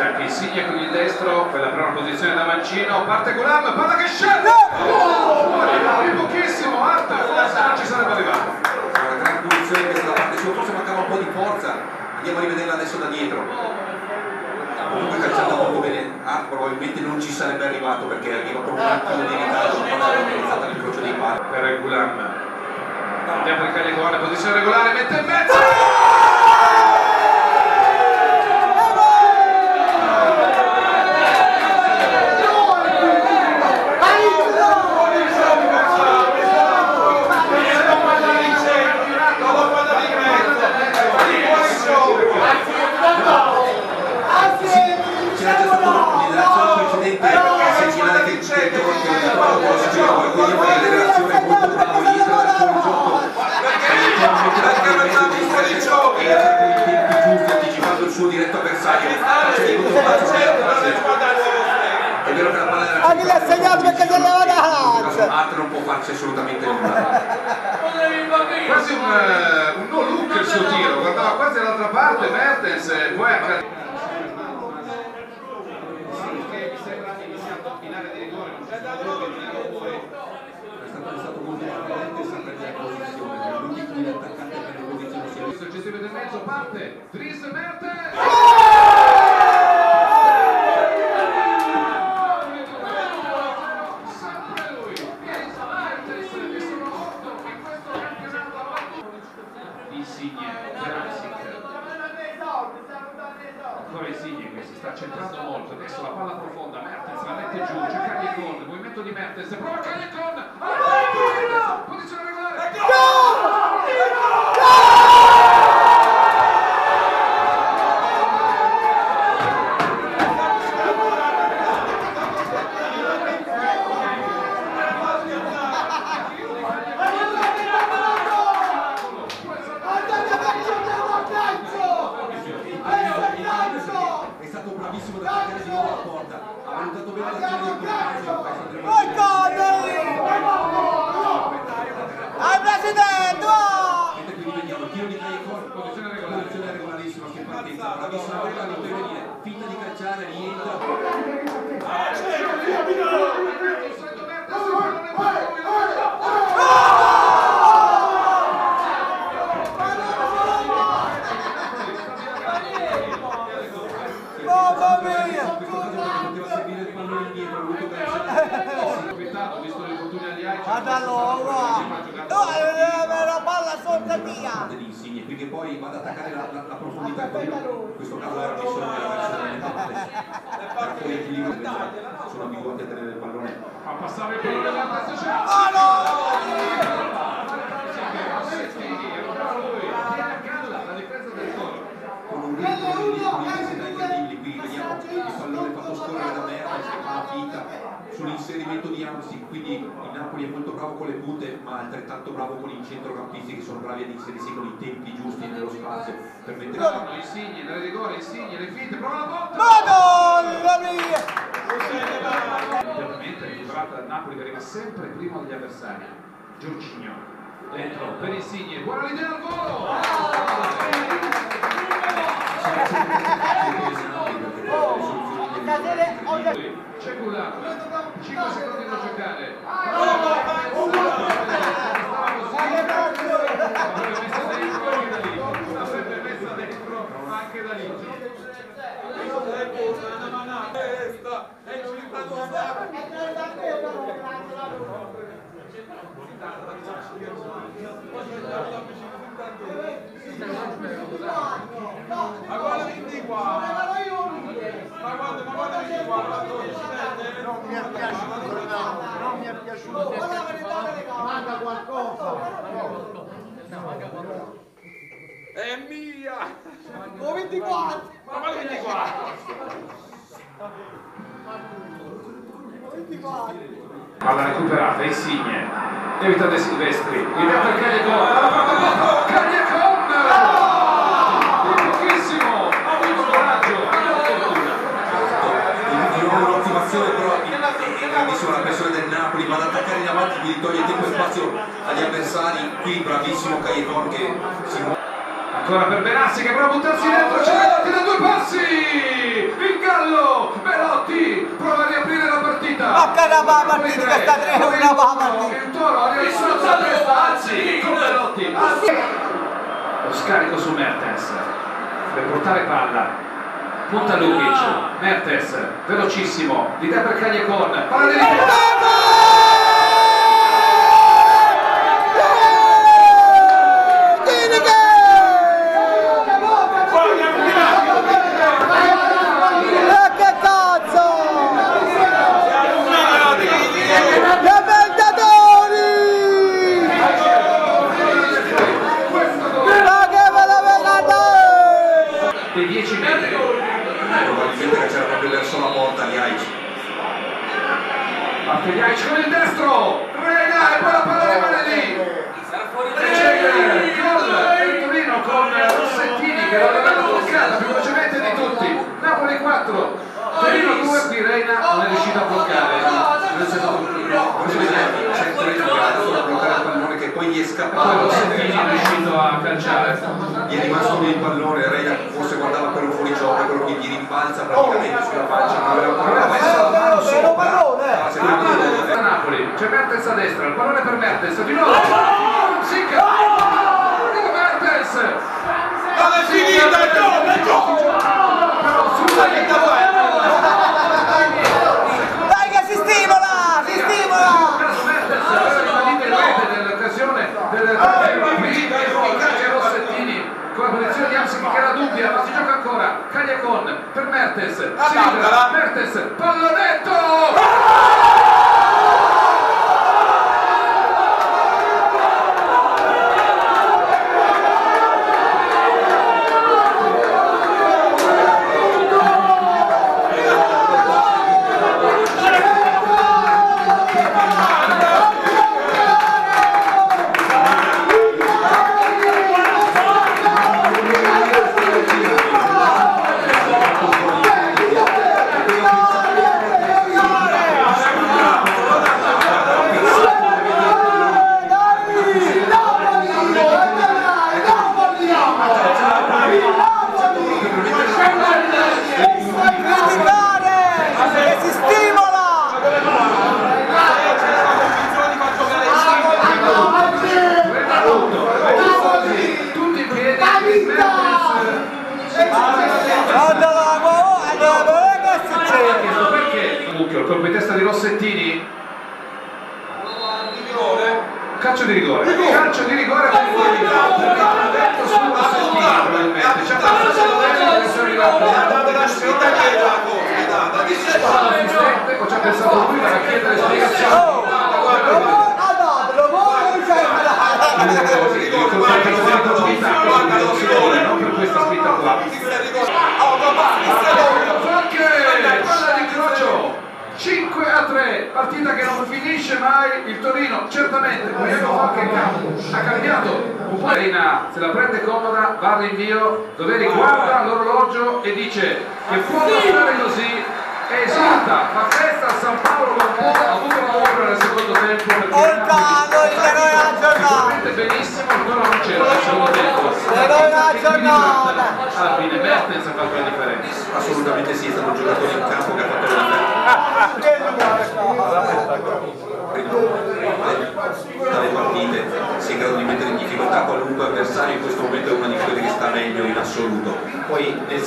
c'è anche Insigne con il destro per la prima posizione da mancino, parte Gulam, palla che scende! Fuori pochissimo, Arta, forse non ci sarebbe arrivato. Una gran punizione questa da parte sua, forse mancava un po' di forza, andiamo a rivederla adesso da dietro. Comunque calciata molto bene, Art probabilmente non ci sarebbe arrivato perché arriva con un attimo di ritardo, ma poi è organizzata l'incrocio dei pali. Per Gulam, andiamo per Cagliacone, posizione regolare, mette in mezzo! Il suo diretto avversario è vero che la palla era mi l'ha segnato perché se leva da Art non può farci assolutamente nulla, Quasi un no look il suo tiro, guardava quasi dall'altra parte Mertens, poi è stato molto differente e sa prendere posizione, è l'unico attaccante per le posizioni sia il gestore del mezzo parte, Dries Mertens! Sempre lui, Dries Mertens, che sono 8 in questo campionato. Insigne, Jurassic. Ancora Insigne che si sta centrando molto, adesso la palla profonda, Mertens la mette giù, c'è Cagliacon, il movimento di Mertens, prova Cagliacon! Posizione regolare! è stato bravissimo da tagliare di nuovo la porta, ha valutato bene l'azione del al presidente! quindi vediamo il tiro di Cagliacon, posizione regolarissima che partenza, bravissima quella di intervenire, finta di calciare, rientra. Mamma mia! Poteva servire il pallone indietro, ha voluto calciare. Visto le fortune agli altri, La palla sotto via! Di Insigne, qui che poi vada ad attaccare la profondità, in questo caso era messo nella versione per poi equilibrio, sono abituati a tenere il pallone. fa passare il pallone alla testa, la difesa del Toro. Con un ritmo di intensità incredibili, qui vediamo il pallone fatto scorrere da Mertens che fa la finta sull'inserimento di Hamsik, quindi il Napoli è molto bravo con le punte ma altrettanto bravo con i centrocampisti che sono bravi ad inserirsi con i tempi giusti nello spazio per mettere Insigne, nelle rigore, Insigne, le finte, prova la botta! Madonna mia! Ovviamente recuperata dal Napoli che arriva sempre primo degli avversari. Giorginio, dentro per Insigne, buona l'idea al volo! C'è Gulam, 5 secondi da giocare. L'avrebbe messa dentro anche da lì. Ma guarda di qua! Ma guarda di qua! Non mi è piaciuto, non mi è piaciuto. Manca qualcosa. È mia! O 24! Ma guarda 24! 24! Palla recuperata, Insigne, evita De Silvestri, idea per Cagliacon, Cagliacon! Pochissimo, il coraggio, di nuovo un'ottimazione però è grandissima la pressione del Napoli, va ad attaccare in avanti, quindi toglie tempo e spazio agli avversari, qui bravissimo Cagliacon che si muove. Ancora per Benassi che prova a buttarsi dentro, c'è Belotti da 2 passi! Il Gallo! Belotti prova a riaprire la partita! Ma che la partita che sta 3-1 la partita! Il Toro ha rialzato la testa, anzi, con Belotti! Lo scarico su Mertens per portare palla. Punta Lukic, Mertens, velocissimo, l'idea per Callecon, palla di dei 10 metri. Probabilmente che c'era proprio verso la porta di Aici. Parte di Aici con il destro, Rega e poi la palla rimane lì. E c'è il gol del Torino con Rossettini che l'aveva bloccata più velocemente di tutti. Napoli 4, Torino 2, qui Reina non è riuscito a bloccare. C'è il Torino che ha fatto bloccare il pallone che poi gli è Poi scappato. Rossettini è riuscito a calciare. Gli è rimasto lì il pallone, Reina forse guardava per un fuorigioco, quello che gli rimbalza praticamente sulla faccia, non aveva ancora messo la mano sopra. A Napoli, c'è Mertens a destra, il pallone per Mertens, di nuovo! Sicca! Mertens! Non è finita, è Dai che si stimola! Si stimola! Mertens aveva rimanito in rete nell'occasione del calcio Rossettini con la posizione di Amsic che era dubbia, ma si gioca ancora. Callecon per Mertens, si libera, Mertens, pallonetto! Il colpo di testa di Rossettini, calcio di rigore per il detto su Rossettini probabilmente, c'è passato l'assistente o ci ha pensato lui a chiedere spiegazioni. Non per questa scritta qua. Palla di incrocio 5-3, partita che non finisce mai. Il Torino certamente ha cambiato un po'. Reina se la prende comoda, va al rinvio, dove guarda l'orologio e dice che può bastare così, esulta, fa festa a San Paolo, ma un po' ha avuto paura nel secondo tempo perché benissimo, ancora non c'era nel secondo tempo. Alla fine Mertens ha fatto la differenza. Assolutamente sì, è stato un giocatore in campo che ha fatto la differenza. Dalle partite si è in grado di mettere in difficoltà qualunque avversario, in questo momento è una di quelle che sta meglio in assoluto. Poi nel